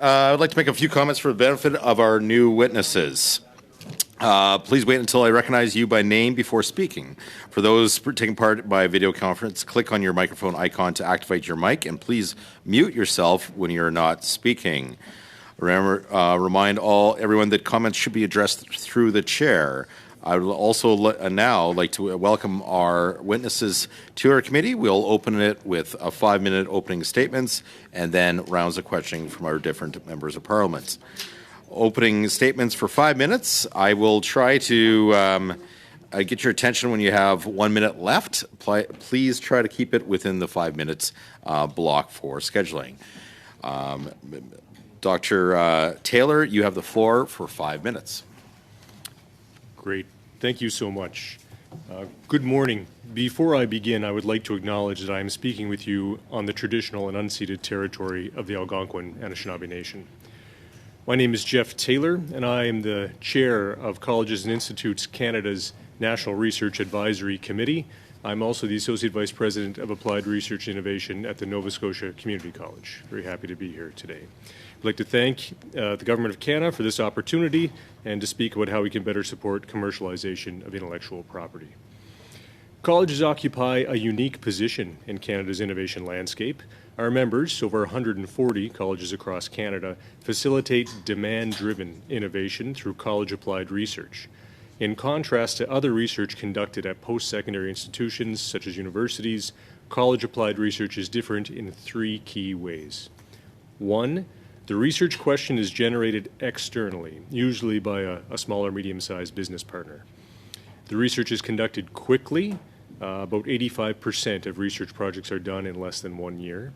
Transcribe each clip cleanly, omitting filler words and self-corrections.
I would like to make a few comments for the benefit of our new witnesses. Please wait until I recognize you by name before speaking. For those taking part by video conference, click on your microphone icon to activate your mic, and please mute yourself when you're not speaking. Remember, remind everyone that comments should be addressed through the chair. I would also now like to welcome our witnesses to our committee. We'll open it with a 5-minute opening statements and then rounds of questioning from our different members of parliament. Opening statements for 5 minutes. I will try to get your attention when you have 1 minute left. Please try to keep it within the 5 minutes block for scheduling. Dr. Taylor, you have the floor for 5 minutes. Great. Thank you so much. Good morning. Before I begin, I would like to acknowledge that I am speaking with you on the traditional and unceded territory of the Algonquin Anishinaabe Nation. My name is Jeff Taylor, and I am the chair of Colleges and Institutes Canada's National Research Advisory Committee. I'm also the Associate Vice President of Applied Research Innovation at the Nova Scotia Community College. Very happy to be here today. I'd like to thank the Government of Canada for this opportunity and to speak about how we can better support commercialization of intellectual property. Colleges occupy a unique position in Canada's innovation landscape. Our members, over 140 colleges across Canada, facilitate demand-driven innovation through college-applied research. In contrast to other research conducted at post-secondary institutions such as universities, college-applied research is different in 3 key ways. 1, the research question is generated externally, usually by a small or medium-sized business partner. The research is conducted quickly. About 85% of research projects are done in less than 1 year.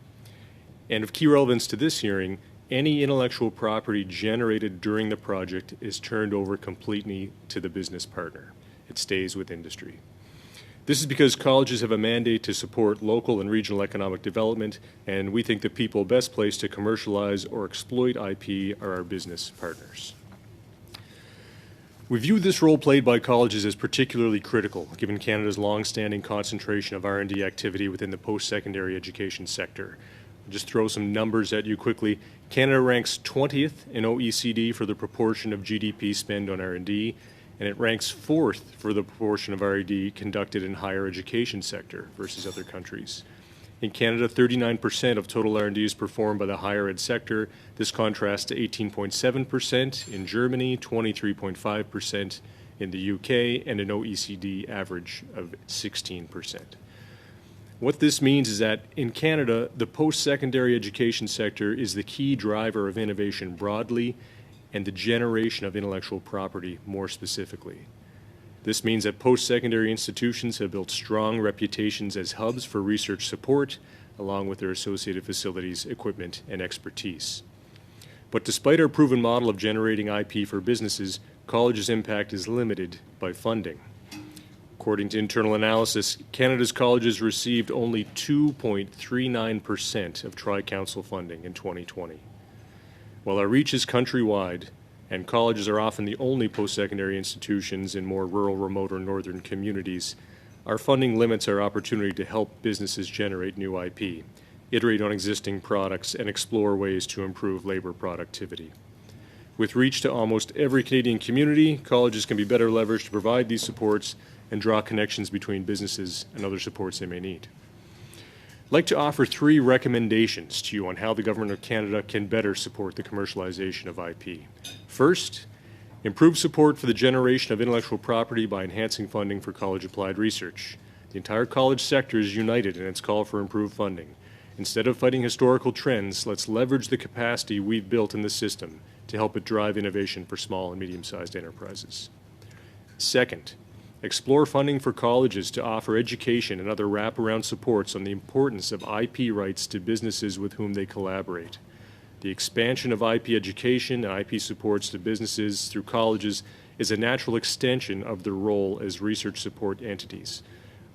And of key relevance to this hearing, any intellectual property generated during the project is turned over completely to the business partner. It stays with industry. This is because colleges have a mandate to support local and regional economic development, and we think the people best placed to commercialize or exploit IP are our business partners. We view this role played by colleges as particularly critical, given Canada's long-standing concentration of R&D activity within the post-secondary education sector. I'll just throw some numbers at you quickly. Canada ranks 20th in OECD for the proportion of GDP spent on R&D, and it ranks 4th for the proportion of R&D conducted in higher education sector versus other countries. In Canada, 39% of total R&D is performed by the higher ed sector. This contrasts to 18.7% in Germany, 23.5% in the UK, and an OECD average of 16%. What this means is that in Canada, the post-secondary education sector is the key driver of innovation broadly and the generation of intellectual property more specifically. This means that post-secondary institutions have built strong reputations as hubs for research support, along with their associated facilities, equipment, and expertise. But despite our proven model of generating IP for businesses, colleges' impact is limited by funding. According to internal analysis, Canada's colleges received only 2.39% of Tri-Council funding in 2020. While our reach is countrywide, and colleges are often the only post-secondary institutions in more rural, remote, or northern communities, our funding limits our opportunity to help businesses generate new IP, iterate on existing products, and explore ways to improve labor productivity. With reach to almost every Canadian community, colleges can be better leveraged to provide these supports and draw connections between businesses and other supports they may need. I'd like to offer 3 recommendations to you on how the Government of Canada can better support the commercialization of IP. First, improve support for the generation of intellectual property by enhancing funding for college-applied research. The entire college sector is united in its call for improved funding. Instead of fighting historical trends, let's leverage the capacity we've built in the system to help it drive innovation for small and medium-sized enterprises. Second, explore funding for colleges to offer education and other wraparound supports on the importance of IP rights to businesses with whom they collaborate. The expansion of IP education and IP supports to businesses through colleges is a natural extension of their role as research support entities.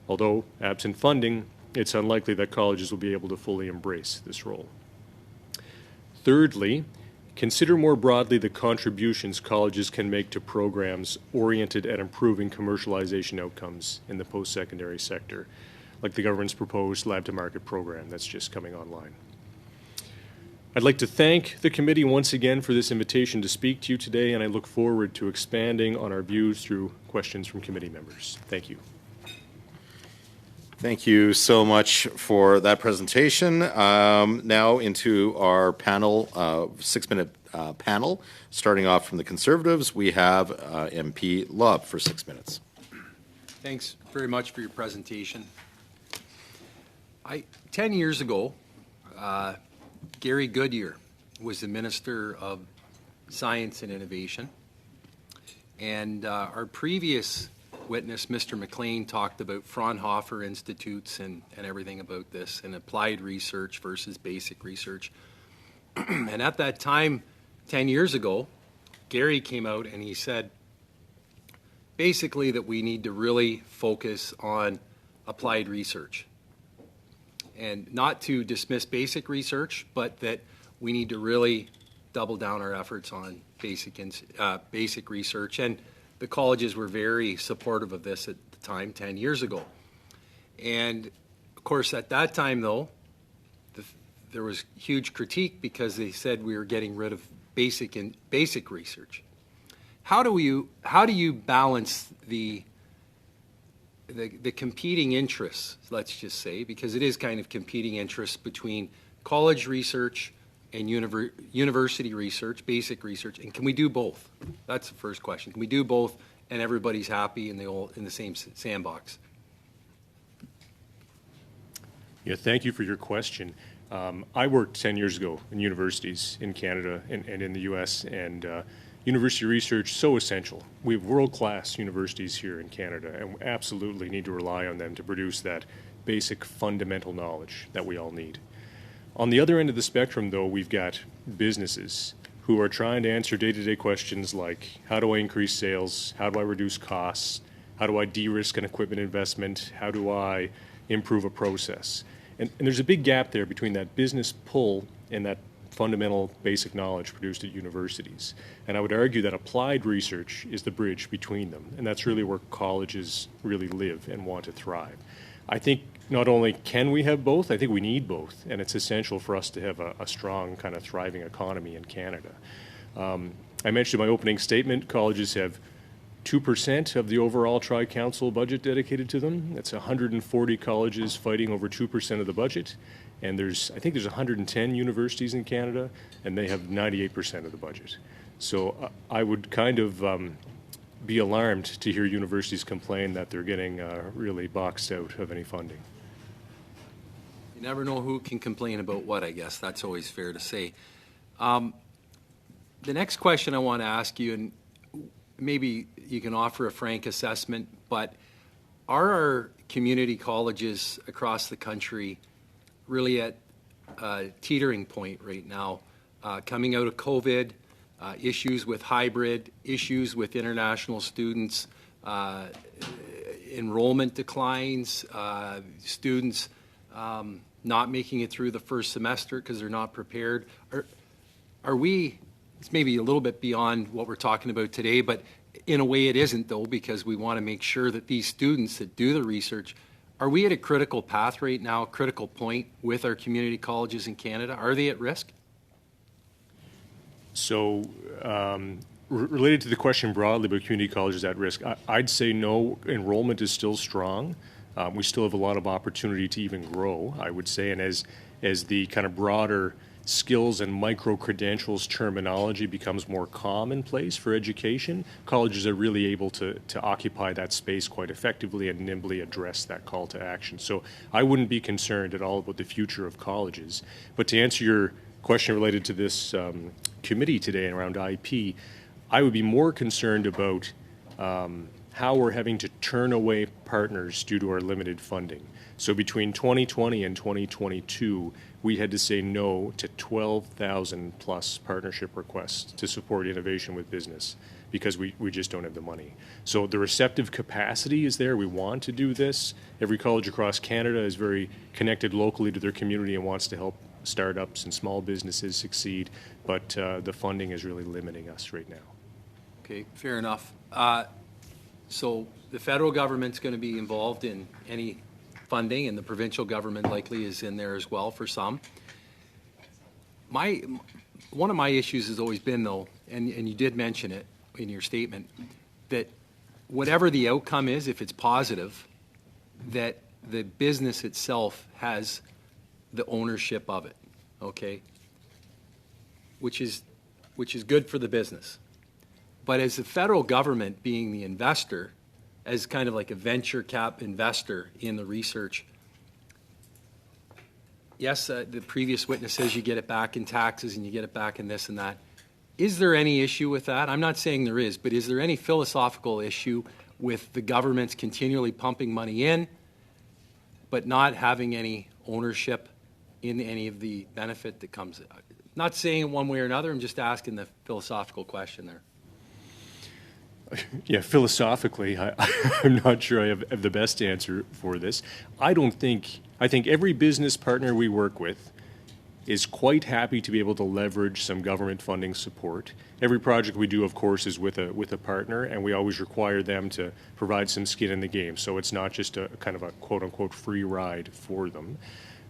Although, absent funding, it's unlikely that colleges will be able to fully embrace this role. Thirdly, consider more broadly the contributions colleges can make to programs oriented at improving commercialization outcomes in the post-secondary sector, like the government's proposed lab-to-market program that's just coming online. I'd like to thank the committee once again for this invitation to speak to you today, and I look forward to expanding on our views through questions from committee members. Thank you. Thank you so much for that presentation. Now into our panel, 6-minute panel. Starting off from the Conservatives, we have MP Love for 6 minutes. Thanks very much for your presentation. 10 years ago, Gary Goodyear was the Minister of Science and Innovation, and our previous witness, Mr. McLean, talked about Fraunhofer Institutes and everything about this, and applied research versus basic research. And at that time, 10 years ago, Gary came out and he said basically that we need to really focus on applied research. And not to dismiss basic research, but that we need to really double down our efforts on basic research. And the colleges were very supportive of this at the time, 10 years ago. And of course, at that time, though, there was huge critique because they said we were getting rid of basic research. How do you balance the competing interests, let's just say, because it is kind of competing interests between college research and university research, basic research, and can we do both? That's the first question. Can we do both and everybody's happy and they all in the same sandbox? Yeah, thank you for your question. I worked 10 years ago in universities in Canada and in the U.S., and university research so essential. We have world-class universities here in Canada, and we absolutely need to rely on them to produce that basic fundamental knowledge that we all need. On the other end of the spectrum, though, we've got businesses who are trying to answer day-to-day questions like, how do I increase sales? How do I reduce costs? How do I de-risk an equipment investment? How do I improve a process? And there's a big gap there between that business pull and that fundamental basic knowledge produced at universities. And I would argue that applied research is the bridge between them, and that's really where colleges really live and want to thrive. I think not only can we have both, I think we need both, and it's essential for us to have a strong kind of thriving economy in Canada. I mentioned in my opening statement, colleges have 2% of the overall Tri-Council budget dedicated to them. That's 140 colleges fighting over 2% of the budget. And I think there's 110 universities in Canada, and they have 98% of the budget. So I would kind of be alarmed to hear universities complain that they're getting really boxed out of any funding. You never know who can complain about what, I guess. That's always fair to say. The next question I want to ask you, and maybe you can offer a frank assessment, but are our community colleges across the country really at a teetering point right now, coming out of COVID, issues with hybrid, issues with international students, enrollment declines, students not making it through the first semester because they're not prepared. Are we, it's maybe a little bit beyond what we're talking about today, but in a way it isn't, though, because we want to make sure that these students that do the research, are we at a critical path right now, a critical point with our community colleges in Canada? Are they at risk? So related to the question broadly about community colleges at risk, I'd say no, enrollment is still strong. We still have a lot of opportunity to even grow, I would say, and as the kind of broader skills and micro-credentials terminology becomes more commonplace for education, colleges are really able to occupy that space quite effectively and nimbly address that call to action. So I wouldn't be concerned at all about the future of colleges. But to answer your question related to this committee today around IP, I would be more concerned about how we're having to turn away partners due to our limited funding. So between 2020 and 2022, we had to say no to 12,000 plus partnership requests to support innovation with business because we just don't have the money. So the receptive capacity is there. We want to do this. Every college across Canada is very connected locally to their community and wants to help startups and small businesses succeed, but the funding is really limiting us right now. Okay, fair enough. So the federal government's going to be involved in any funding, and the provincial government likely is in there as well for some. One of my issues has always been, though, and you did mention it in your statement, that whatever the outcome is, if it's positive, that the business itself has the ownership of it, okay? Which is good for the business. But as the federal government being the investor, as kind of like a venture cap investor in the research, yes, the previous witness says you get it back in taxes and you get it back in this and that. Is there any issue with that? I'm not saying there is, but is there any philosophical issue with the government's continually pumping money in, but not having any ownership in any of the benefit that comes? Not saying it one way or another, I'm just asking the philosophical question there. Yeah, philosophically, I'm not sure I have the best answer for this. I think every business partner we work with is quite happy to be able to leverage some government funding support. Every project we do, of course, is with a partner, and we always require them to provide some skin in the game. So it's not just a kind of a quote-unquote free ride for them.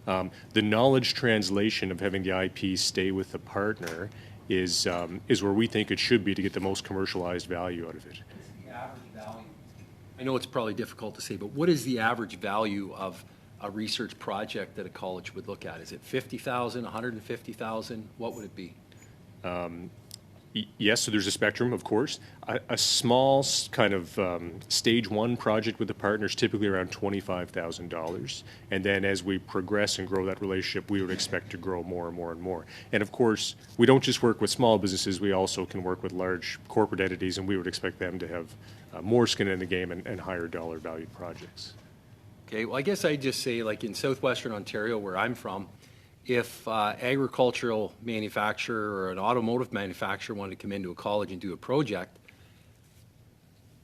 The knowledge translation of having the IP stay with the partner is where we think it should be to get the most commercialized value out of it. The average value. I know it's probably difficult to say, but what is the average value of a research project that a college would look at? Is it $50,000, $150,000? What would it be? Yes, so there's a spectrum, of course. A small kind of stage one project with a partner is typically around $25,000. And then as we progress and grow that relationship, we would expect to grow more and more and more. And of course, we don't just work with small businesses, we also can work with large corporate entities, and we would expect them to have more skin in the game and higher dollar valued projects. Okay, well, I guess I'd just say, like in southwestern Ontario, where I'm from, if agricultural manufacturer or an automotive manufacturer wanted to come into a college and do a project,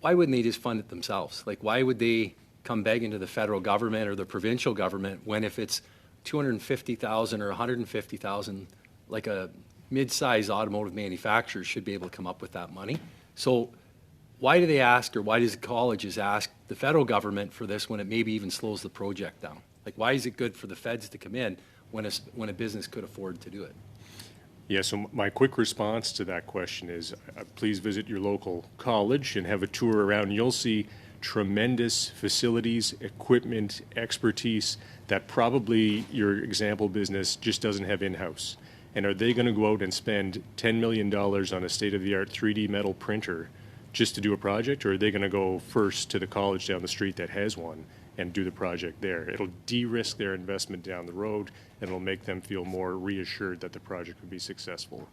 why wouldn't they just fund it themselves? Like, why would they come begging to the federal government or the provincial government when if it's $250,000 or $150,000, like a mid-sized automotive manufacturer should be able to come up with that money? So why do they ask, or why does colleges ask the federal government for this when it maybe even slows the project down? Like, why is it good for the feds to come in when a business could afford to do it? Yeah, so my quick response to that question is please visit your local college and have a tour around. You'll see tremendous facilities, equipment, expertise that probably your example business just doesn't have in-house. And are they going to go out and spend $10 million on a state-of-the-art 3D metal printer just to do a project, or are they going to go first to the college down the street that has one and do the project there? It'll de-risk their investment down the road, and it'll make them feel more reassured that the project will be successful.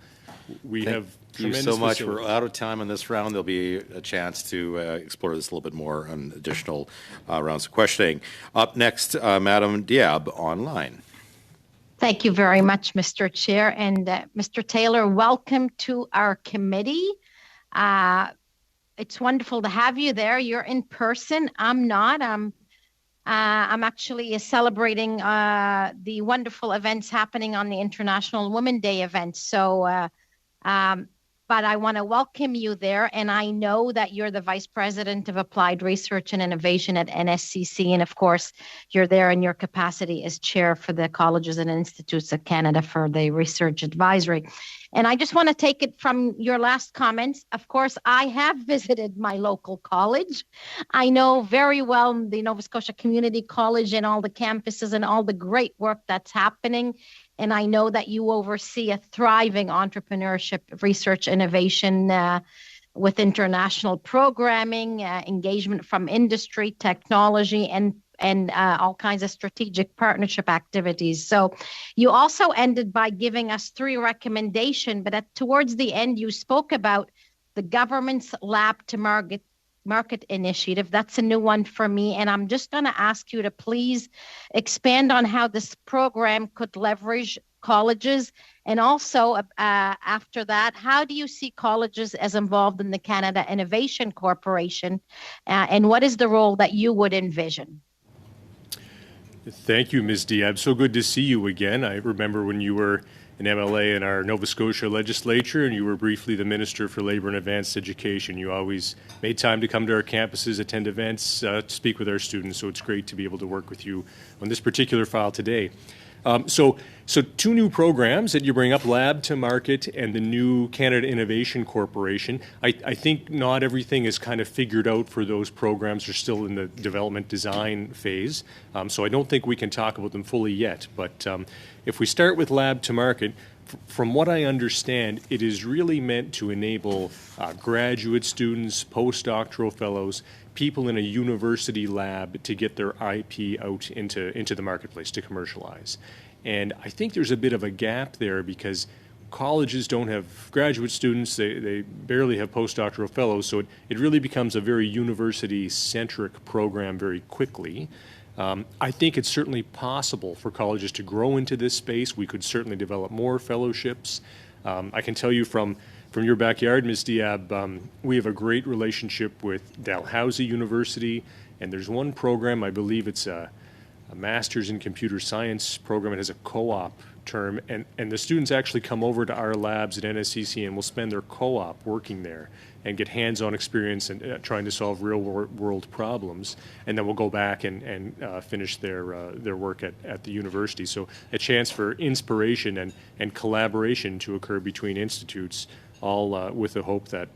We have Thank you so much. We're out of time on this round. There'll be a chance to explore this a little bit more on additional rounds of questioning. Up next, Madam Diab, online. Thank you very much, Mr. Chair. And Mr. Taylor, welcome to our committee. It's wonderful to have you there. You're in person. I'm not. I'm actually celebrating the wonderful events happening on the International Women's Day event. So, but I want to welcome you there. And I know that you're the Vice President of Applied Research and Innovation at NSCC. And of course, you're there in your capacity as Chair for the Colleges and Institutes of Canada for the Research Advisory. And I just want to take it from your last comments. Of course, I have visited my local college. I know very well the Nova Scotia Community College and all the campuses and all the great work that's happening. And I know that you oversee a thriving entrepreneurship, research, innovation with international programming, engagement from industry, technology, and all kinds of strategic partnership activities. So you also ended by giving us 3 recommendations, but towards the end, you spoke about the government's Lab to Market initiative. That's a new one for me. And I'm just going to ask you to please expand on how this program could leverage colleges. And also after that, how do you see colleges as involved in the Canada Innovation Corporation? And what is the role that you would envision? Thank you, Ms. Diab. So good to see you again. I remember when you were an MLA in our Nova Scotia legislature and you were briefly the Minister for Labour and Advanced Education. You always made time to come to our campuses, attend events, speak with our students. So it's great to be able to work with you on this particular file today. So two new programs that you bring up, Lab to Market and the new Canada Innovation Corporation. I think not everything is kind of figured out for those programs. They're still in the development design phase. So I don't think we can talk about them fully yet. But if we start with Lab to Market, from what I understand, it is really meant to enable graduate students, postdoctoral fellows, people in a university lab to get their IP out into the marketplace to commercialize. And I think there's a bit of a gap there because colleges don't have graduate students, they barely have postdoctoral fellows, so it really becomes a very university-centric program very quickly. I think it's certainly possible for colleges to grow into this space. We could certainly develop more fellowships. I can tell you from your backyard, Ms. Diab, we have a great relationship with Dalhousie University, and there's one program, I believe it's a master's in computer science program. It has a co-op term, and the students actually come over to our labs at NSCC and will spend their co-op working there and get hands-on experience and trying to solve real-world problems, and then we'll go back and finish their work at the university. So a chance for inspiration and collaboration to occur between institutes, all with the hope that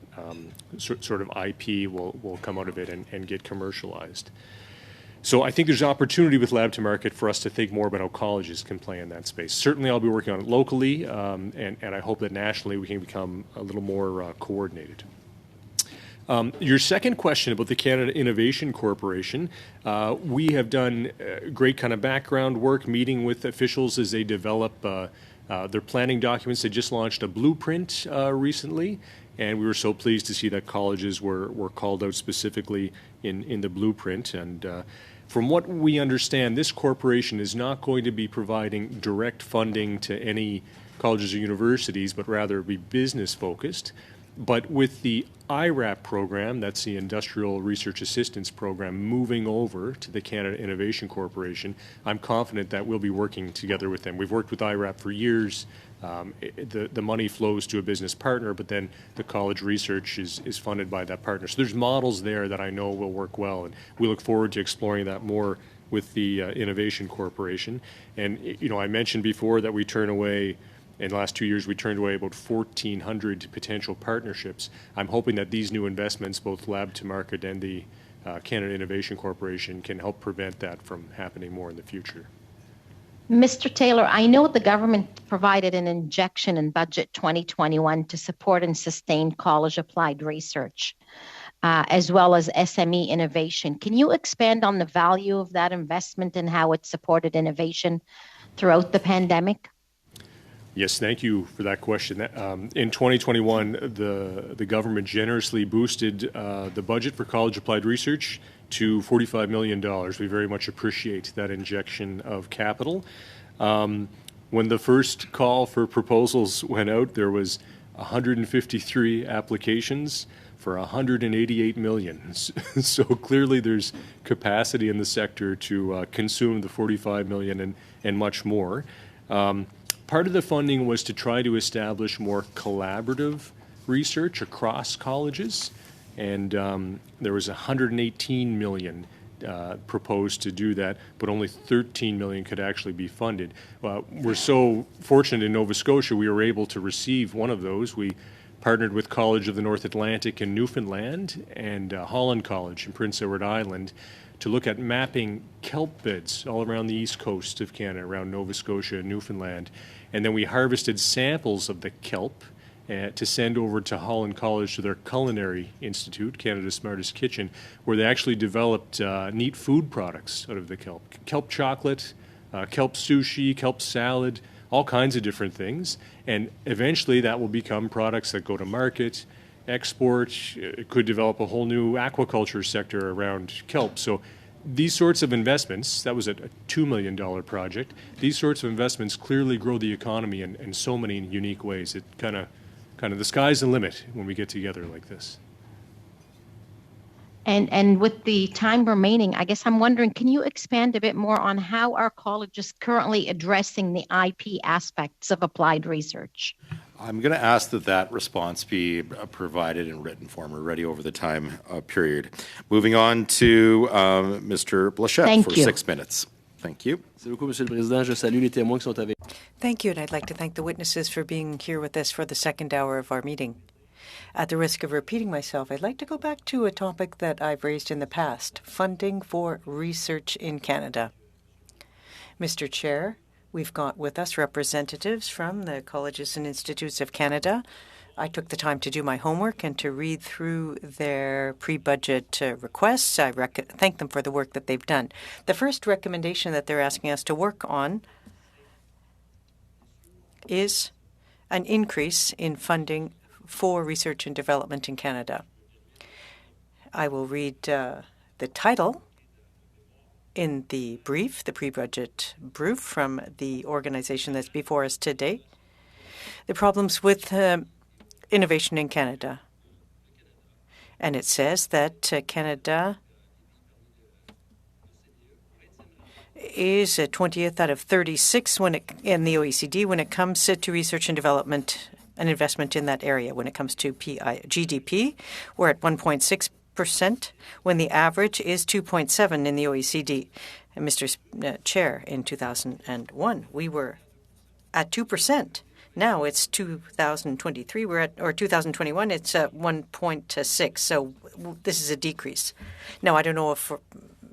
sort of IP will come out of it and get commercialized. So I think there's opportunity with Lab to Market for us to think more about how colleges can play in that space. Certainly I'll be working on it locally, and I hope that nationally we can become a little more coordinated. Your second question about the Canada Innovation Corporation, we have done great kind of background work, meeting with officials as they develop their planning documents. They just launched a blueprint recently, and we were so pleased to see that colleges were called out specifically in the blueprint. And from what we understand, this corporation is not going to be providing direct funding to any colleges or universities, but rather be business focused. But with the IRAP program, that's the Industrial Research Assistance Program, moving over to the Canada Innovation Corporation, I'm confident that we'll be working together with them. We've worked with IRAP for years. The money flows to a business partner, but then the college research is funded by that partner. So there's models there that I know will work well, and we look forward to exploring that more with the Innovation Corporation. And, you know, I mentioned before that we turn away, in the last 2 years, we turned away about 1,400 potential partnerships. I'm hoping that these new investments, both Lab to Market and the Canada Innovation Corporation, can help prevent that from happening more in the future. Mr. Taylor, I know the government provided an injection in Budget 2021 to support and sustain college applied research, as well as SME innovation. Can you expand on the value of that investment and how it supported innovation throughout the pandemic? Yes, thank you for that question. In 2021, the government generously boosted the budget for college applied research to $45 million. We very much appreciate that injection of capital. When the first call for proposals went out, there was 153 applications for $188 million. So clearly there's capacity in the sector to consume the $45 million and much more. Part of the funding was to try to establish more collaborative research across colleges, and there was $118 million proposed to do that, but only $13 million could actually be funded. We're so fortunate in Nova Scotia we were able to receive one of those. We partnered with College of the North Atlantic in Newfoundland and Holland College in Prince Edward Island to look at mapping kelp beds all around the east coast of Canada, around Nova Scotia and Newfoundland. And then we harvested samples of the kelp to send over to Holland College to their culinary institute, Canada's Smartest Kitchen, where they actually developed neat food products out of the kelp. Kelp chocolate, kelp sushi, kelp salad, all kinds of different things. And eventually that will become products that go to market, export. It could develop a whole new aquaculture sector around kelp. So these sorts of investments, that was a $2 million project, these sorts of investments clearly grow the economy in so many unique ways. It kind of the sky's the limit when we get together like this. And with the time remaining, I guess I'm wondering, can you expand a bit more on how our college is currently addressing the IP aspects of applied research? I'm going to ask that response be provided in written form. We're ready over the time period. Moving on to Mr. Blanchette for 6 minutes. Thank you. Merci beaucoup, Monsieur le Président. Je salue les témoins qui sont avec. Thank you, and I'd like to thank the witnesses for being here with us for the second hour of our meeting. At the risk of repeating myself, I'd like to go back to a topic that I've raised in the past, funding for research in Canada. Mr. Chair, we've got with us representatives from the Colleges and Institutes of Canada. I took the time to do my homework and to read through their pre-budget requests. I thank them for the work that they've done. The first recommendation that they're asking us to work on is an increase in funding for research and development in Canada. I will read the title in the brief, the pre-budget brief from the organization that's before us today. The problems with innovation in Canada. And it says that Canada is a 20th out of 36 in the OECD when it comes to research and development and investment in that area. When it comes to GDP, we're at 1.6%, when the average is 2.7 in the OECD. And Mr. Chair, in 2001, we were at 2%. Now it's 2023, or 2021, it's at 1.6. So this is a decrease. Now, I don't know if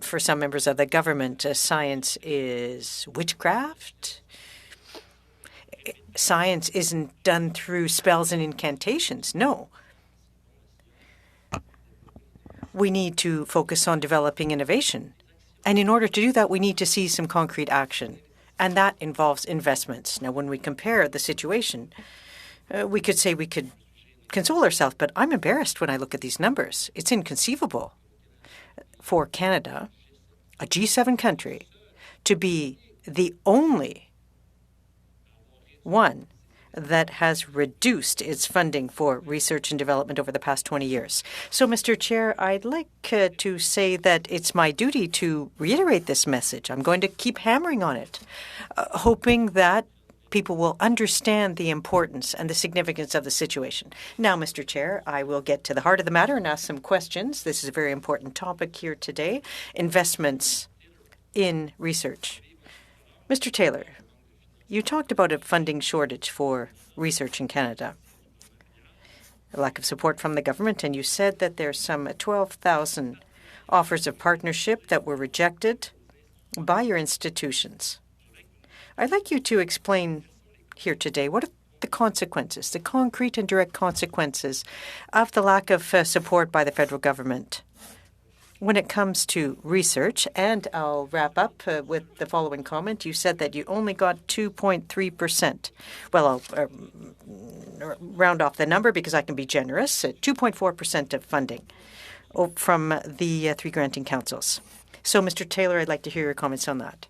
for some members of the government, science is witchcraft. Science isn't done through spells and incantations. No. We need to focus on developing innovation. And in order to do that, we need to see some concrete action. And that involves investments. Now, when we compare the situation, we could say we could console ourselves, but I'm embarrassed when I look at these numbers. It's inconceivable for Canada, a G7 country, to be the only one that has reduced its funding for research and development over the past 20 years. So, Mr. Chair, I'd like to say that it's my duty to reiterate this message. I'm going to keep hammering on it, hoping that people will understand the importance and the significance of the situation. Now, Mr. Chair, I will get to the heart of the matter and ask some questions. This is a very important topic here today, investments in research. Mr. Taylor, you talked about a funding shortage for research in Canada, a lack of support from the government, and you said that there's some 12,000 offers of partnership that were rejected by your institutions. I'd like you to explain here today what are the consequences, the concrete and direct consequences of the lack of support by the federal government when it comes to research. And I'll wrap up with the following comment. You said that you only got 2.3%. Well, I'll round off the number because I can be generous, 2.4% of funding from the three granting councils. So, Mr. Taylor, I'd like to hear your comments on that.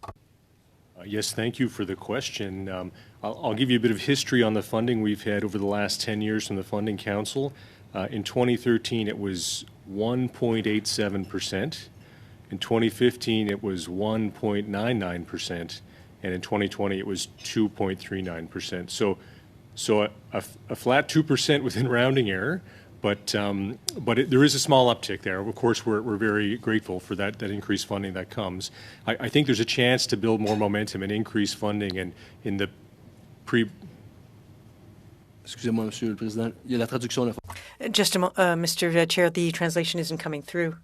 Yes, thank you for the question. I'll give you a bit of history on the funding we've had over the last 10 years from the Funding Council. In 2013, it was 1.87%. In 2015, it was 1.99%. And in 2020, it was 2.39%. So a flat 2% within rounding error. But there is a small uptick there. Of course, we're very grateful for that increased funding that comes. I think there's a chance to build more momentum and increase funding and in the pre. Excusez-moi, Monsieur le Président. Il y a la traduction. Just a Mr. Chair, the translation isn't coming through.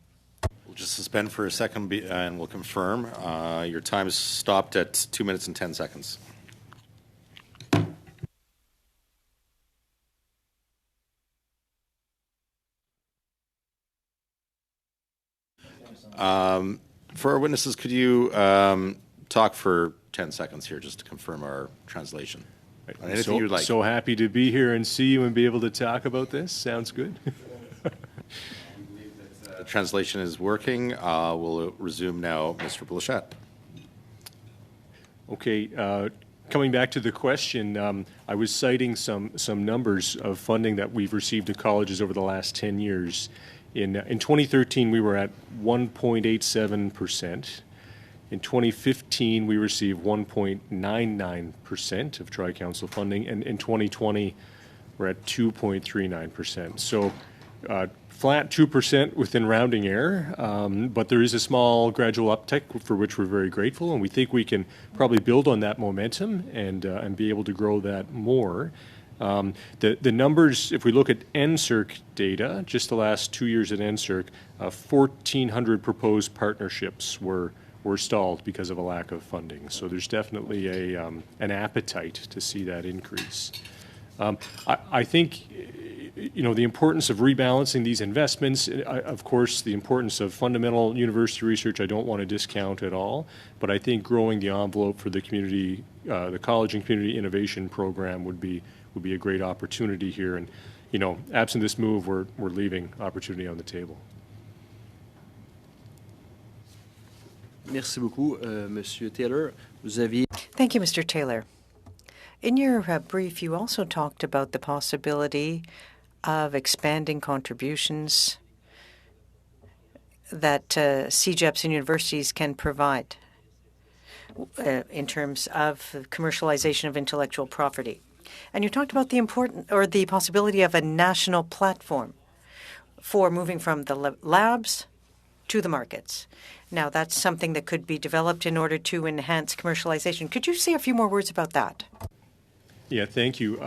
We'll just suspend for a second and we'll confirm. Your time is stopped at 2 minutes and 10 seconds. For our witnesses, could you talk for 10 seconds here just to confirm our translation? On anything you'd like. So happy to be here and see you and be able to talk about this. Sounds good. The translation is working. We'll resume now, Mr. Blanchette. Okay. Coming back to the question, I was citing some numbers of funding that we've received at colleges over the last 10 years. In 2013, we were at 1.87%. In 2015, we received 1.99% of Tri-Council funding, and in 2020, we're at 2.39%. So Flat 2% within rounding error, but there is a small gradual uptick for which we're very grateful, and we think we can probably build on that momentum and be able to grow that more. The numbers, if we look at NSERC data, just the last 2 years at NSERC, 1,400 proposed partnerships were stalled because of a lack of funding. So there's definitely an appetite to see that increase. I think, the importance of rebalancing these investments, of course, the importance of fundamental university research, I don't want to discount at all, but I think growing the envelope for the community, the college and community innovation program would be a great opportunity here. And, absent this move, we're leaving opportunity on the table. Merci beaucoup, Monsieur Taylor. Vous aviez... Thank you, Mr. Taylor. In your brief, you also talked about the possibility of expanding contributions that CEGEPs and universities can provide in terms of commercialization of intellectual property. And you talked about the possibility of a national platform for moving from the labs to the markets. Now, that's something that could be developed in order to enhance commercialization. Could you say a few more words about that? Yeah, thank you.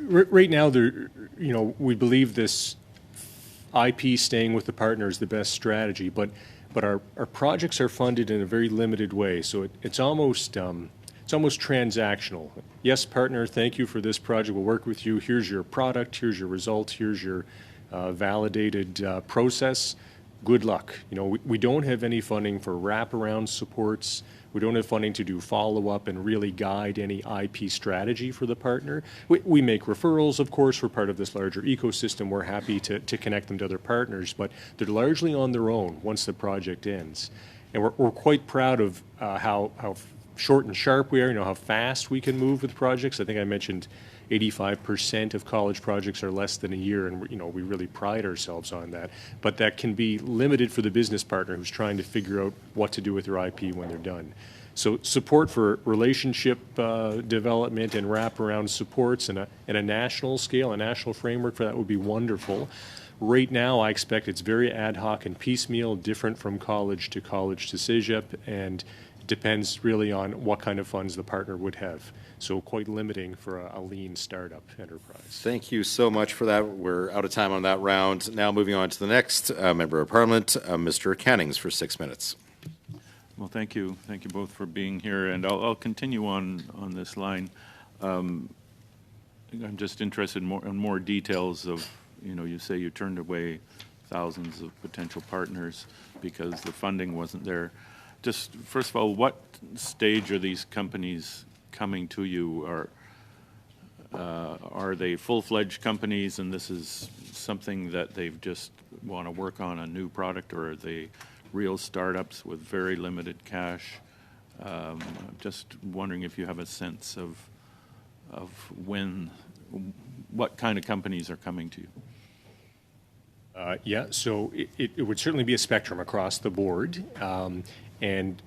Right now, we believe this IP staying with the partner is the best strategy, but our projects are funded in a very limited way, so it's almost transactional. Yes, partner, thank you for this project. We'll work with you. Here's your product. Here's your result. Here's your validated process. Good luck. We don't have any funding for wraparound supports. We don't have funding to do follow-up and really guide any IP strategy for the partner. We make referrals, of course. We're part of this larger ecosystem. We're happy to connect them to other partners, but they're largely on their own once the project ends. And we're quite proud of how short and sharp we are, how fast we can move with projects. I think I mentioned 85% of college projects are less than a year, and we really pride ourselves on that. But that can be limited for the business partner who's trying to figure out what to do with their IP when they're done. So support for relationship development and wraparound supports and a national scale, a national framework for that would be wonderful. Right now, I expect it's very ad hoc and piecemeal, different from college to CEGEP, and depends really on what kind of funds the partner would have. So quite limiting for a lean startup enterprise. Thank you so much for that. We're out of time on that round. Now moving on to the next Member of Parliament, Mr. Cannings, for 6 minutes. Well, thank you. Thank you both for being here. And I'll continue on this line. I'm just interested in more details of, you say you turned away thousands of potential partners because the funding wasn't there. Just first of all, what stage are these companies coming to you? Are they full-fledged companies and this is something that they've just want to work on a new product, or are they real startups with very limited cash? Just wondering if you have a sense of what kind of companies are coming to you. Yeah, so it would certainly be a spectrum across the board. And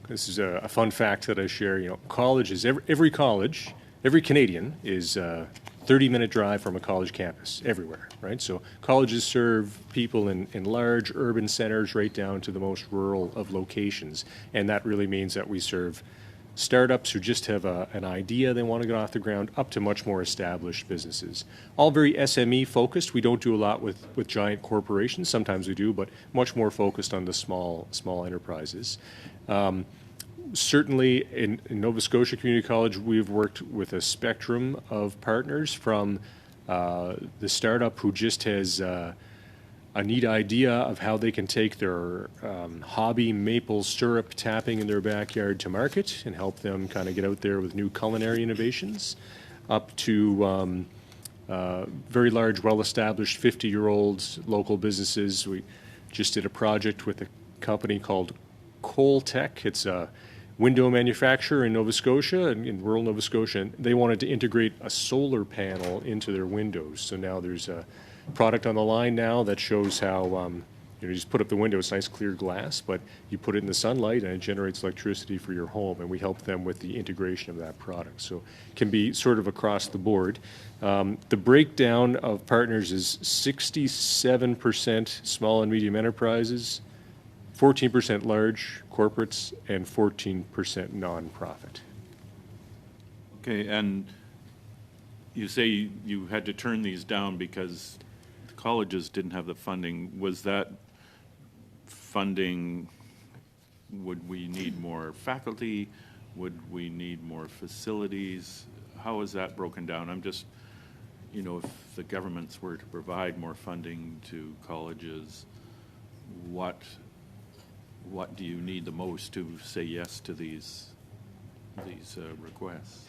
this is a fun fact that I share. Colleges, every college, every Canadian is a 30-minute drive from a college campus everywhere, right? So colleges serve people in large urban centers right down to the most rural of locations. And that really means that we serve startups who just have an idea they want to get off the ground up to much more established businesses. All very SME focused. We don't do a lot with giant corporations. Sometimes we do, but much more focused on the small enterprises. Certainly in Nova Scotia Community College, we've worked with a spectrum of partners from the startup who just has a neat idea of how they can take their hobby maple syrup tapping in their backyard to market and help them kind of get out there with new culinary innovations, up to very large, well-established 50-year-old local businesses. We just did a project with a company called Coltech. It's a window manufacturer in Nova Scotia, in rural Nova Scotia. And they wanted to integrate a solar panel into their windows. So now there's a product on the line now that shows how You just put up the window, it's nice clear glass, but you put it in the sunlight and it generates electricity for your home, and we help them with the integration of that product. So it can be sort of across the board. The breakdown of partners is 67% small and medium enterprises, 14% large corporates, and 14% nonprofit. Okay, and you say you had to turn these down because the colleges didn't have the funding. Was that funding, would we need more faculty? Would we need more facilities? How is that broken down? I'm just, if the governments were to provide more funding to colleges, what do you need the most to say yes to these requests?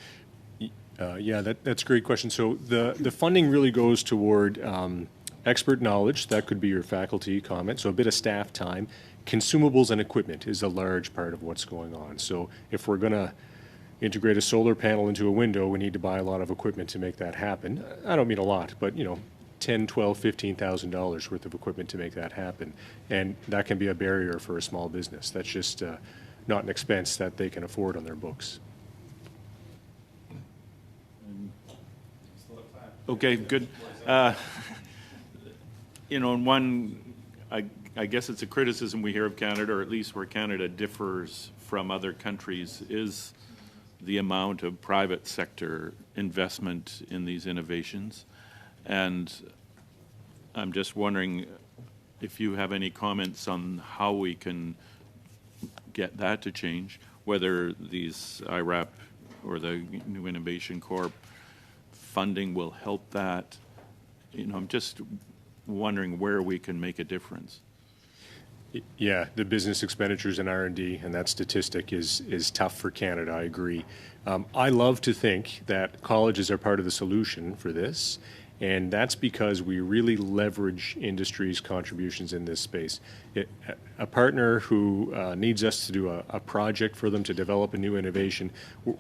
Yeah, that's a great question. So the funding really goes toward expert knowledge. That could be your faculty comment. So a bit of staff time. Consumables and equipment is a large part of what's going on. So if we're going to integrate a solar panel into a window, we need to buy a lot of equipment to make that happen. I don't mean a lot, but $10,000, $12,000, $15,000 worth of equipment to make that happen. And that can be a barrier for a small business. That's just not an expense that they can afford on their books. Okay, good. I guess it's a criticism we hear of Canada, or at least where Canada differs from other countries, is the amount of private sector investment in these innovations. And I'm just wondering if you have any comments on how we can get that to change, whether these IRAP or the New Innovation Corp funding will help that. I'm just wondering where we can make a difference. Yeah, the business expenditures in R&D and that statistic is tough for Canada, I agree. I love to think that colleges are part of the solution for this, and that's because we really leverage industry's contributions in this space. A partner who needs us to do a project for them to develop a new innovation,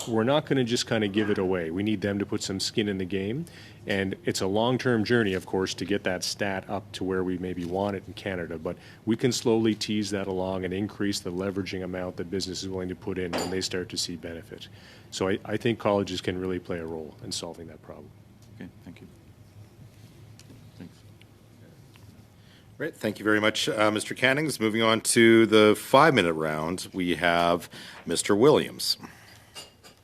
we're not going to just kind of give it away. We need them to put some skin in the game, and it's a long-term journey, of course, to get that stat up to where we maybe want it in Canada, but we can slowly tease that along and increase the leveraging amount that business is willing to put in when they start to see benefit. So I think colleges can really play a role in solving that problem. Okay, thank you. Thanks. Great. Thank you very much, Mr. Cannings. Moving on to the 5-minute round, we have Mr. Williams.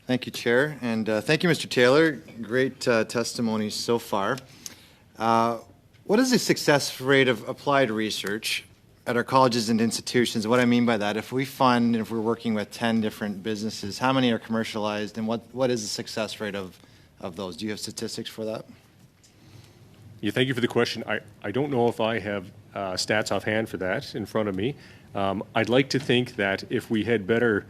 Thank you, Chair, and thank you, Mr. Taylor. Great testimony so far. What is the success rate of applied research at our colleges and institutions? What I mean by that, if we're working with 10 different businesses, how many are commercialized, and what is the success rate of those? Do you have statistics for that? Yeah, thank you for the question. I don't know if I have stats offhand for that in front of me. I'd like to think that if we had better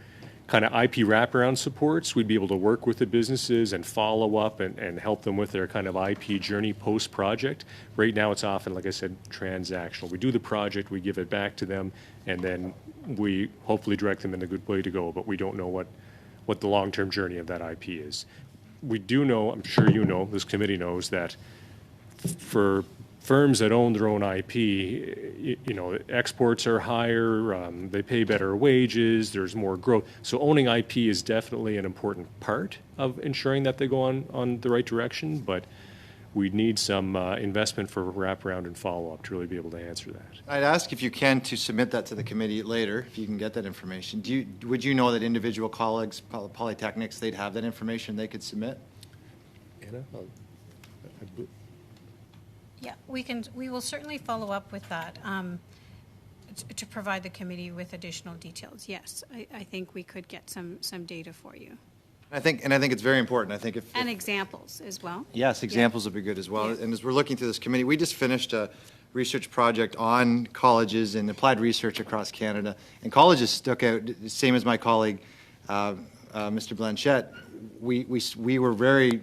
kind of IP wraparound supports, we'd be able to work with the businesses and follow up and help them with their kind of IP journey post-project. Right now it's often, like I said, transactional. We do the project, we give it back to them, and then we hopefully direct them in a good way to go, but we don't know what the long-term journey of that IP is. We do know, I'm sure you know, this committee knows, that for firms that own their own IP, exports are higher, they pay better wages, there's more growth. So owning IP is definitely an important part of ensuring that they go on the right direction, but we need some investment for wraparound and follow-up to really be able to answer that. I'd ask if you can to submit that to the committee later, if you can get that information. Would you know that individual colleagues, polytechnics, they'd have that information they could submit? Anna? Yeah, we will certainly follow up with that to provide the committee with additional details. Yes, I think we could get some data for you. I think it's very important. I think if examples as well. Yes, examples would be good as well. Yeah. And as we're looking through this committee, we just finished a research project on colleges and applied research across Canada. And colleges stuck out, same as my colleague, Mr. Blanchette. We were very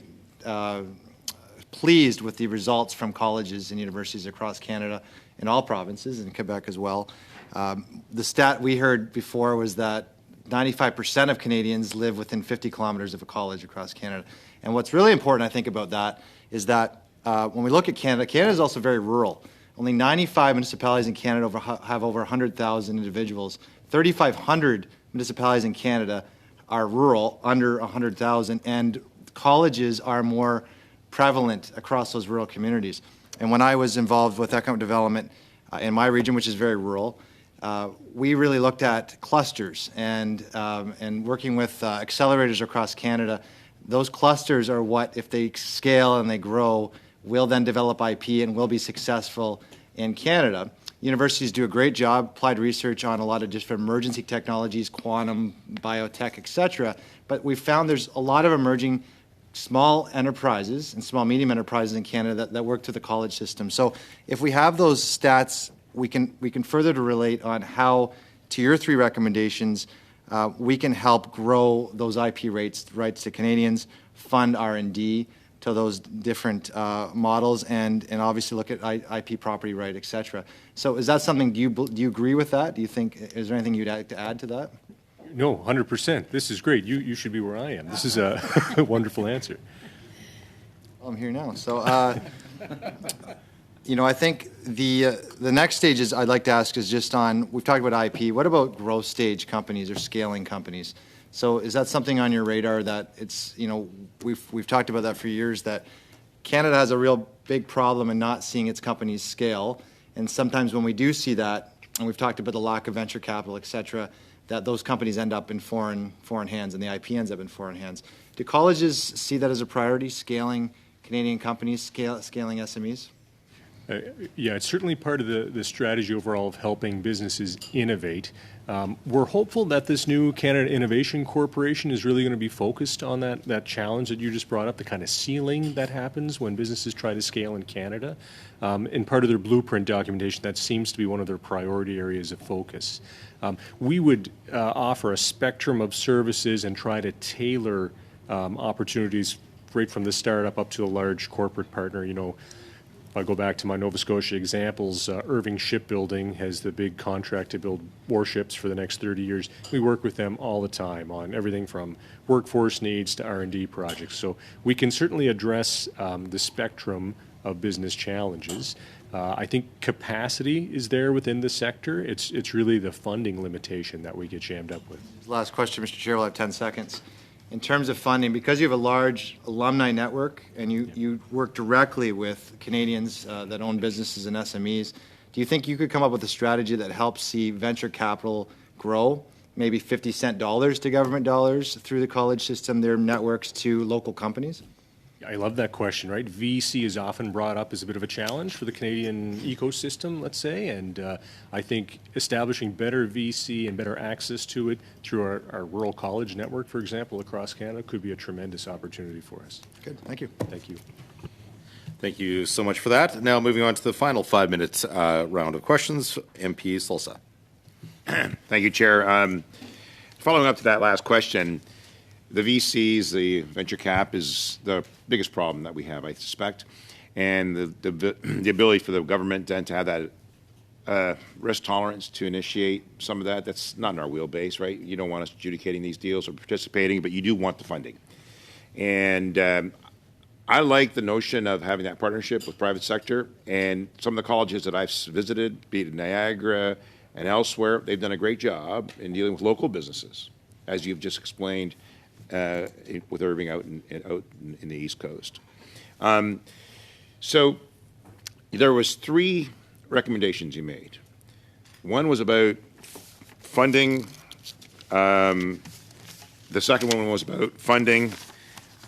pleased with the results from colleges and universities across Canada in all provinces, and Quebec as well. The stat we heard before was that 95% of Canadians live within 50 kilometers of a college across Canada. And what's really important, I think, about that is that when we look at Canada, Canada is also very rural. Only 95 municipalities in Canada have over 100,000 individuals. 3,500 municipalities in Canada are rural, under 100,000, and colleges are more prevalent across those rural communities. And when I was involved with economic development in my region, which is very rural, we really looked at clusters and working with accelerators across Canada. Those clusters are what, if they scale and they grow, will then develop IP and will be successful in Canada. Universities do a great job, applied research on a lot of different emergency technologies, quantum, biotech, et cetera. But we found there's a lot of emerging small enterprises and small medium enterprises in Canada that work through the college system. So if we have those stats, we can further to relate on how, to your three recommendations, we can help grow those IP rights to Canadians, fund R&D to those different models, and obviously look at IP property right, et cetera. So is that something, do you agree with that? Do you think, is there anything you'd like to add to that? No, 100%. This is great. You should be where I am. This is a wonderful answer. Well, I'm here now. So, you know, I think the next stages I'd like to ask is just on, we've talked about IP. What about growth stage companies or scaling companies? So is that something on your radar that it's, you know, we've talked about that for years, that Canada has a real big problem in not seeing its companies scale. And sometimes when we do see that, and we've talked about the lack of venture capital, et cetera, that those companies end up in foreign hands and the IP ends up in foreign hands. Do colleges see that as a priority, scaling Canadian companies, scaling SMEs? Yeah, it's certainly part of the strategy overall of helping businesses innovate. We're hopeful that this new Canada Innovation Corporation is really going to be focused on that challenge that you just brought up, the kind of ceiling that happens when businesses try to scale in Canada. And part of their blueprint documentation, that seems to be one of their priority areas of focus. We would offer a spectrum of services and try to tailor opportunities right from the startup up to a large corporate partner. You know, if I go back to my Nova Scotia examples, Irving Shipbuilding has the big contract to build warships for the next 30 years. We work with them all the time on everything from workforce needs to R&D projects. So we can certainly address the spectrum of business challenges. I think capacity is there within the sector. It's really the funding limitation that we get jammed up with. Last question, Mr. Chair. We'll have 10 seconds. In terms of funding, because you have a large alumni network and you work directly with Canadians that own businesses and SMEs, do you think you could come up with a strategy that helps see venture capital grow, maybe 50-cent dollars to government dollars through the college system, their networks to local companies? I love that question, right? VC is often brought up as a bit of a challenge for the Canadian ecosystem, let's say, and I think establishing better VC and better access to it through our rural college network, for example, across Canada, could be a tremendous opportunity for us. Good, thank you. Thank you. Thank you so much for that. Now moving on to the final 5 minutes round of questions. MP Salsa. Thank you, Chair. Following up to that last question, the VCs, the venture cap, is the biggest problem that we have, I suspect, and the ability for the government then to have that risk tolerance to initiate some of that. That's not in our wheelbase, right? You don't want us adjudicating these deals or participating, but you do want the funding. And I like the notion of having that partnership with private sector, and some of the colleges that I've visited, be it in Niagara and elsewhere, they've done a great job in dealing with local businesses, as you've just explained with Irving out in the East Coast. So there was 3 recommendations you made. One was about funding. The second one was about funding.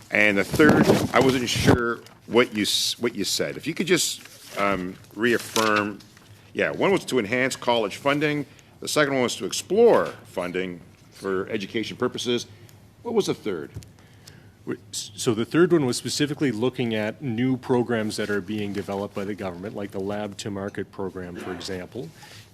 And the third, I wasn't sure what you said. If you could just reaffirm. Yeah, one was to enhance college funding. The second one was to explore funding for education purposes. What was the third? So the third one was specifically looking at new programs that are being developed by the government, like the Lab to Market program, for example,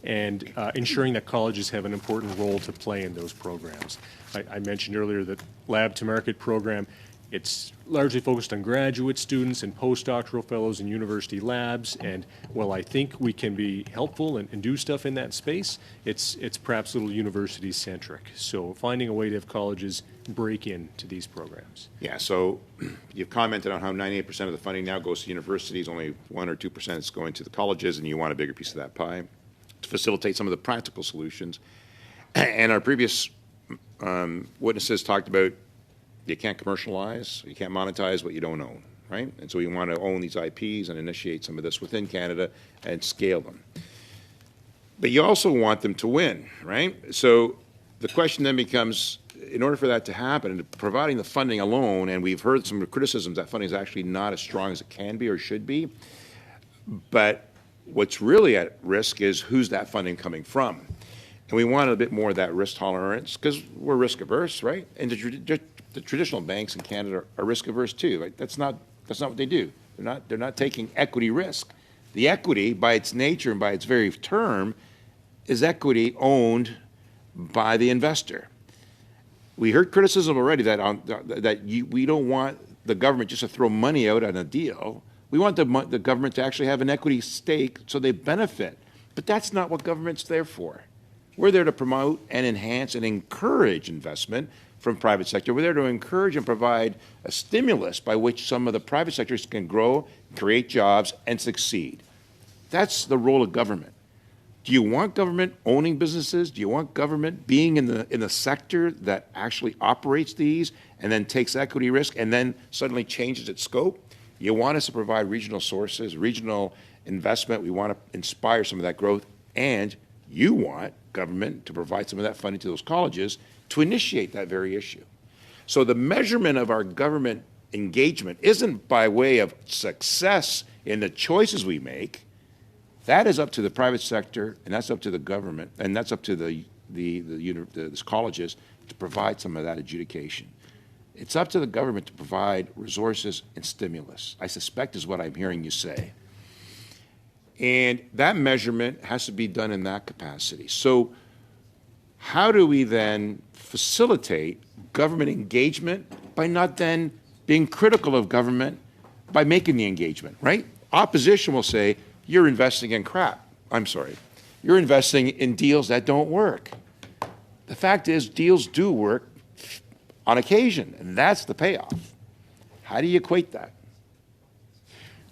and ensuring that colleges have an important role to play in those programs. I mentioned earlier that Lab to Market program, It's largely focused on graduate students and postdoctoral fellows in university labs. And while I think we can be helpful and do stuff in that space, it's perhaps a little university-centric. So finding a way to have colleges break into these programs. Yeah, so you've commented on how 98% of the funding now goes to universities, only 1 or 2% is going to the colleges, and you want a bigger piece of that pie to facilitate some of the practical solutions. And our previous witnesses talked about you can't commercialize, you can't monetize what you don't own, right? And so you want to own these IPs and initiate some of this within Canada and scale them. But you also want them to win, right? So the question then becomes, in order for that to happen, providing the funding alone, and we've heard some criticisms that funding is actually not as strong as it can be or should be, but what's really at risk is who's that funding coming from? And we want a bit more of that risk tolerance because we're risk averse, right? And the traditional banks in Canada are risk averse too. Right? That's not what they do. They're not taking equity risk. The equity, by its nature and by its very term, is equity owned by the investor. We heard criticism already that we don't want the government just to throw money out on a deal. We want the government to actually have an equity stake so they benefit. But that's not what government's there for. We're there to promote and enhance and encourage investment from private sector. We're there to encourage and provide a stimulus by which some of the private sectors can grow, create jobs, and succeed. That's the role of government. Do you want government owning businesses? Do you want government being in the sector that actually operates these and then takes equity risk and then suddenly changes its scope? You want us to provide regional sources, regional investment. We want to inspire some of that growth, and you want government to provide some of that funding to those colleges to initiate that very issue. So the measurement of our government engagement isn't by way of success in the choices we make. That is up to the private sector, and that's up to the government, and that's up to the colleges to provide some of that adjudication. It's up to the government to provide resources and stimulus, I suspect is what I'm hearing you say. And that measurement has to be done in that capacity. So how do we then facilitate government engagement by not then being critical of government by making the engagement, right? Opposition will say, you're investing in crap. I'm sorry. You're investing in deals that don't work. The fact is, deals do work on occasion, and that's the payoff. How do you equate that?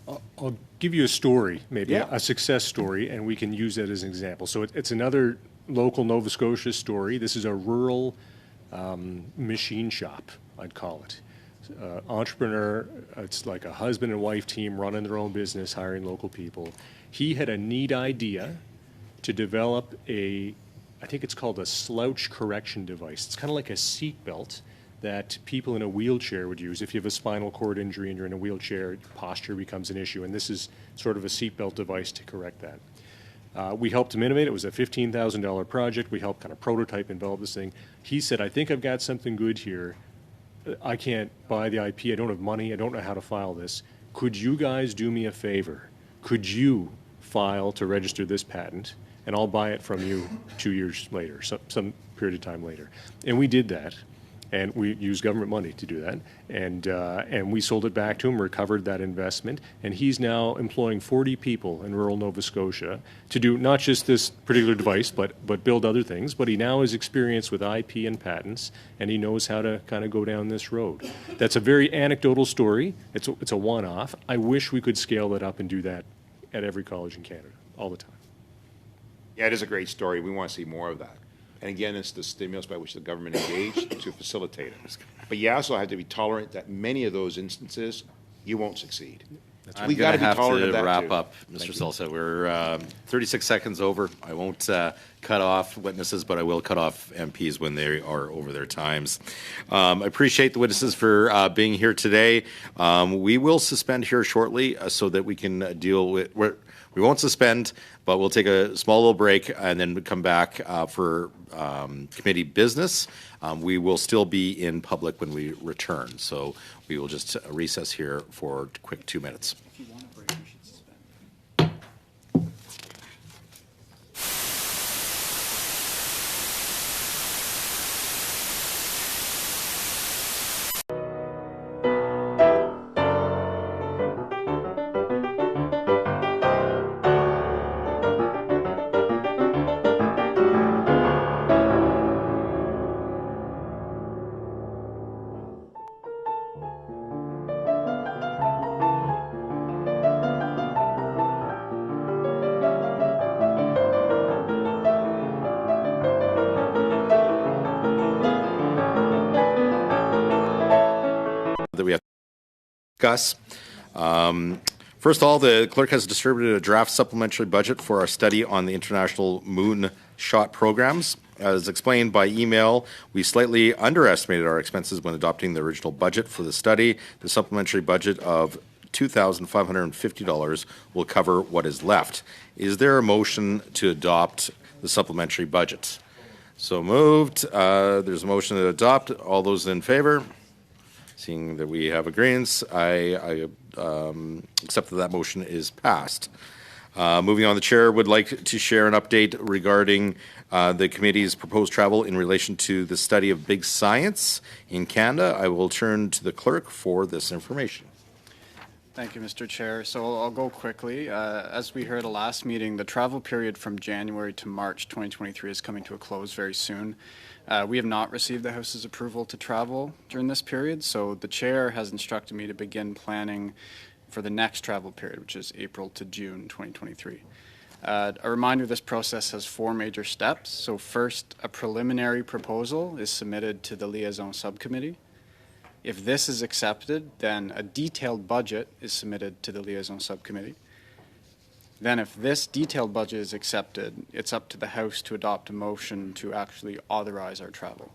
I'll give you a story, maybe Yeah. a success story, and we can use that as an example. So it's another local Nova Scotia story. This is a rural machine shop, I'd call it. Entrepreneur, it's like a husband and wife team running their own business, hiring local people. He had a neat idea to develop I think it's called a slouch correction device. It's kind of like a seat belt that people in a wheelchair would use. If you have a spinal cord injury and you're in a wheelchair, posture becomes an issue, and this is sort of a seatbelt device to correct that. We helped him innovate. It was a $15,000 project. We helped kind of prototype and develop this thing. He said, I think I've got something good here. I can't buy the IP. I don't have money. I don't know how to file this. Could you guys do me a favor? Could you file to register this patent, and I'll buy it from you 2 years later, some period of time later. And we did that. And we used government money to do that, and we sold it back to him, recovered that investment, and he's now employing 40 people in rural Nova Scotia to do not just this particular device, but build other things. But he now has experience with IP and patents, and he knows how to kind of go down this road. That's a very anecdotal story. It's a one-off. I wish we could scale that up and do that at every college in Canada all the time. Yeah, it is a great story. We want to see more of that. And again, it's the stimulus by which the government engaged to facilitate it. But you also have to be tolerant that many of those instances, you won't succeed. I'm going to have to wrap up, Mr. Salsa. We're 36 seconds over. I won't cut off witnesses, but I will cut off MPs when they are over their times. I appreciate the witnesses for being here today. We will suspend here shortly so that we can deal with... We won't suspend, but we'll take a small little break and then come back for committee business. We will still be in public when we return, so we will just recess here for a quick 2 minutes. If you want a break, we should suspend. discuss. First of all, the clerk has distributed a draft supplementary budget for our study on the international moon shot programs. As explained by email, we slightly underestimated our expenses when adopting the original budget for the study. The supplementary budget of $2,550 will cover what is left. Is there a motion to adopt the supplementary budget? So moved. There's a motion to adopt. All those in favor? Seeing that we have agreements, I accept that that motion is passed. Moving on, the chair would like to share an update regarding the committee's proposed travel in relation to the study of big science in Canada. I will turn to the clerk for this information. Thank you, Mr. Chair. So I'll go quickly. As we heard at the last meeting, the travel period from January to March 2023 is coming to a close very soon. We have not received the House's approval to travel during this period, so the Chair has instructed me to begin planning for the next travel period, which is April to June 2023. A reminder, this process has 4 major steps. So first, a preliminary proposal is submitted to the Liaison Subcommittee. If this is accepted, then a detailed budget is submitted to the Liaison Subcommittee. Then if this detailed budget is accepted, it's up to the House to adopt a motion to actually authorize our travel.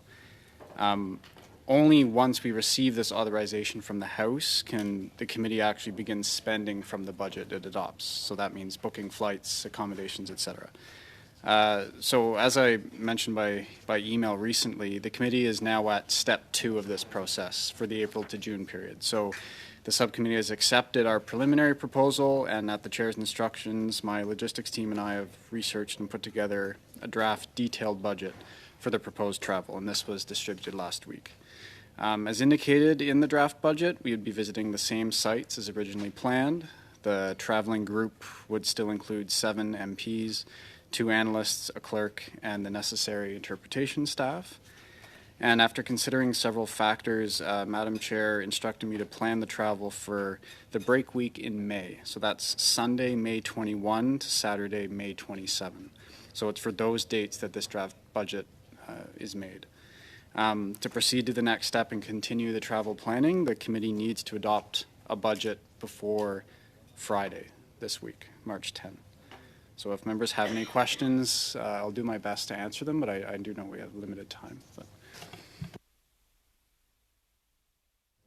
Only once we receive this authorization from the House can the committee actually begin spending from the budget it adopts. So that means booking flights, accommodations, etc. So as I mentioned by email recently, the committee is now at step 2 of this process for the April to June period. So the subcommittee has accepted our preliminary proposal, and at the chair's instructions, my logistics team and I have researched and put together a draft detailed budget for the proposed travel, and this was distributed last week. As indicated in the draft budget, we would be visiting the same sites as originally planned. The traveling group would still include 7 MPs, 2 analysts, a clerk, and the necessary interpretation staff. And after considering several factors, Madam Chair instructed me to plan the travel for the break week in May. So that's Sunday, May 21 to Saturday, May 27. So it's for those dates that this draft budget is made. To proceed to the next step and continue the travel planning, the committee needs to adopt a budget before Friday this week, March 10. So if members have any questions, I'll do my best to answer them, but I do know we have limited time. But.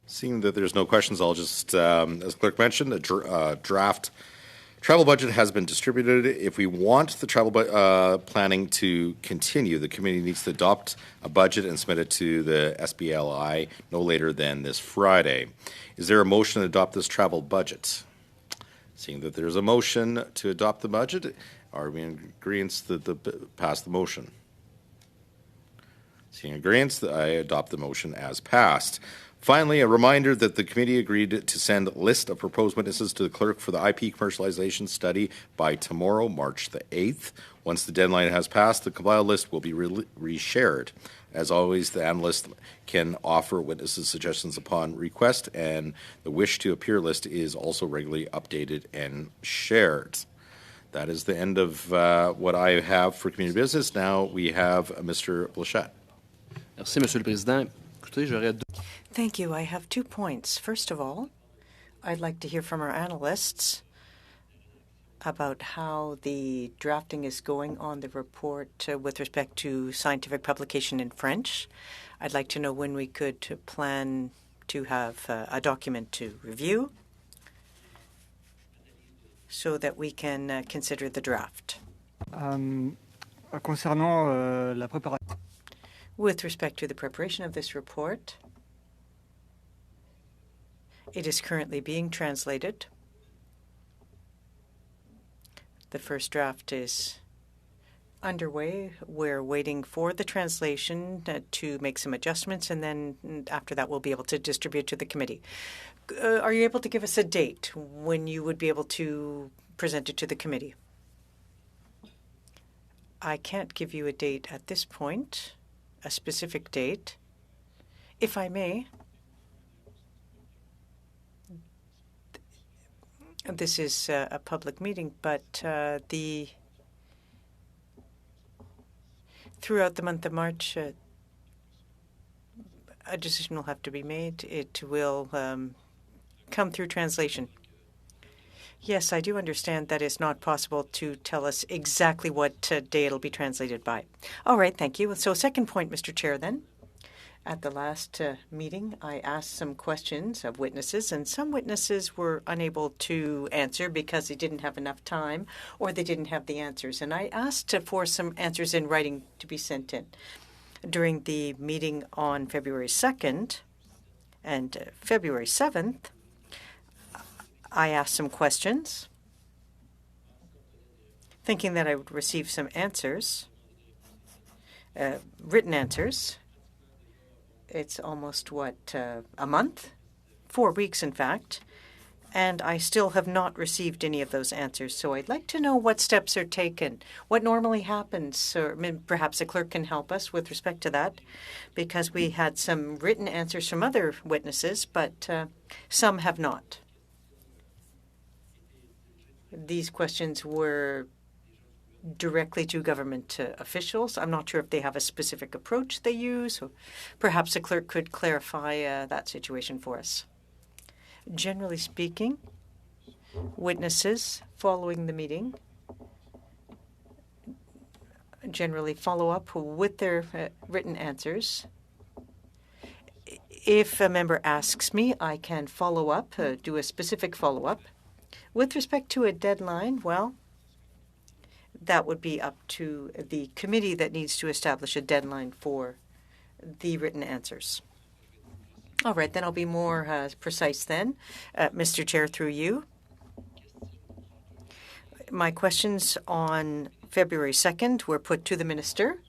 Seeing that there's no questions, I'll just, as clerk mentioned, a draft travel budget has been distributed. If we want the travel planning to continue, the committee needs to adopt a budget and submit it to the SBLI no later than this Friday. Is there a motion to adopt this travel budget? Seeing that there's a motion to adopt the budget, are we in agreement that pass the motion? Seeing agreement, I adopt the motion as passed. Finally, a reminder that the committee agreed to send a list of proposed witnesses to the clerk for the IP commercialization study by tomorrow, March the 8th. Once the deadline has passed, the compiled list will be reshared. As always, the analyst can offer witnesses suggestions upon request, and the wish to appear list is also regularly updated and shared. That is the end of what I have for community business. Now we have Mr. Blanchette. Merci, Monsieur le Président. Écoutez, j'aurais Thank you. I have 2 points. First of all, I'd like to hear from our analysts about how the drafting is going on the report with respect to scientific publication in French. I'd like to know when we could plan to have a document to review so that we can consider the draft. Concernant la préparation. With respect to the preparation of this report, it is currently being translated. The first draft is underway. We're waiting for the translation to make some adjustments, and then after that we'll be able to distribute to the committee. Are you able to give us a date when you would be able to present it to the committee? I can't give you a date at this point, a specific date. If I may, this is a public meeting, but throughout the month of March, a decision will have to be made. It will come through translation? Yes, I do understand that it's not possible to tell us exactly what day it'll be translated by. All right, thank you. So second point, Mr. Chair, then. At the last meeting, I asked some questions of witnesses, and some witnesses were unable to answer because they didn't have enough time or they didn't have the answers. And I asked for some answers in writing to be sent in. During the meeting on February 2nd and February 7th, I asked some questions, thinking that I would receive some answers, written answers. It's almost, a month? 4 weeks, in fact. And I still have not received any of those answers. So I'd like to know what steps are taken, what normally happens, or perhaps the clerk can help us with respect to that, because we had some written answers from other witnesses, but some have not. These questions were directly to government officials. I'm not sure if they have a specific approach they use. Or perhaps the clerk could clarify that situation for us. Generally speaking, witnesses following the meeting generally follow up with their written answers. If a member asks me, I can follow up, do a specific follow-up. With respect to a deadline, well, that would be up to the committee that needs to establish a deadline for the written answers. All right, then I'll be more precise then. Mr. Chair, through you. My questions on February 2nd were put to the Minister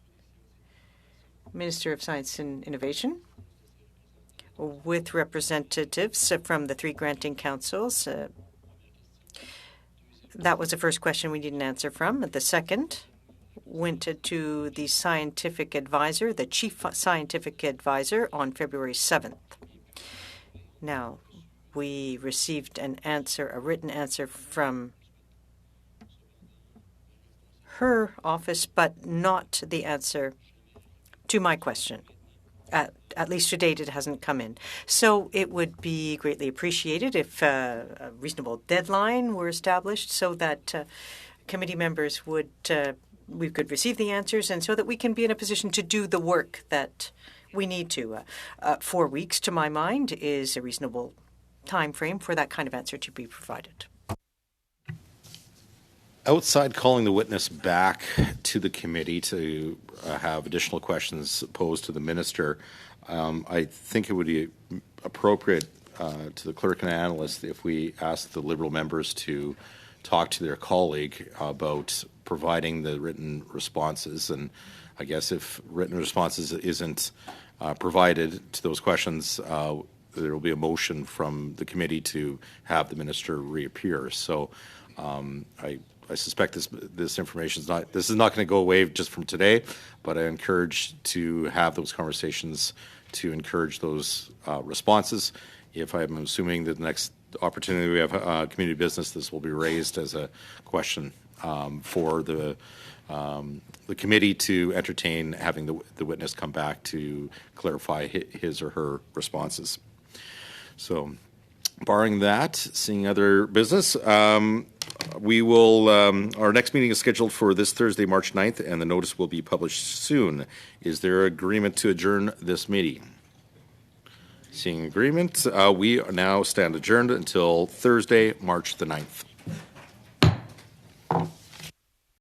of Science and Innovation, with representatives from the 3 granting councils. That was the first question we didn't answer from. The second went to the scientific advisor, the chief scientific advisor, on February 7th. Now, we received an answer, a written answer from her office, but not the answer to my question. At least to date, it hasn't come in. So it would be greatly appreciated if a reasonable deadline were established so that committee members would we could receive the answers and so that we can be in a position to do the work that we need to. 4 weeks, to my mind, is a reasonable time frame for that kind of answer to be provided. Outside calling the witness back to the committee to have additional questions posed to the minister, I think it would be appropriate to the clerk and analyst if we ask the Liberal members to talk to their colleague about providing the written responses. And I guess if written responses isn't provided to those questions, there will be a motion from the committee to have the minister reappear. So I suspect this information is not going to go away just from today, but I encourage to have those conversations to encourage those responses. If I'm assuming that the next opportunity we have community business, this will be raised as a question for the committee to entertain having the witness come back to clarify his or her responses. So, barring that, seeing other business, we will, our next meeting is scheduled for this Thursday, March 9th, and the notice will be published soon. Is there agreement to adjourn this meeting? Seeing agreement, we now stand adjourned until Thursday, March the 9th.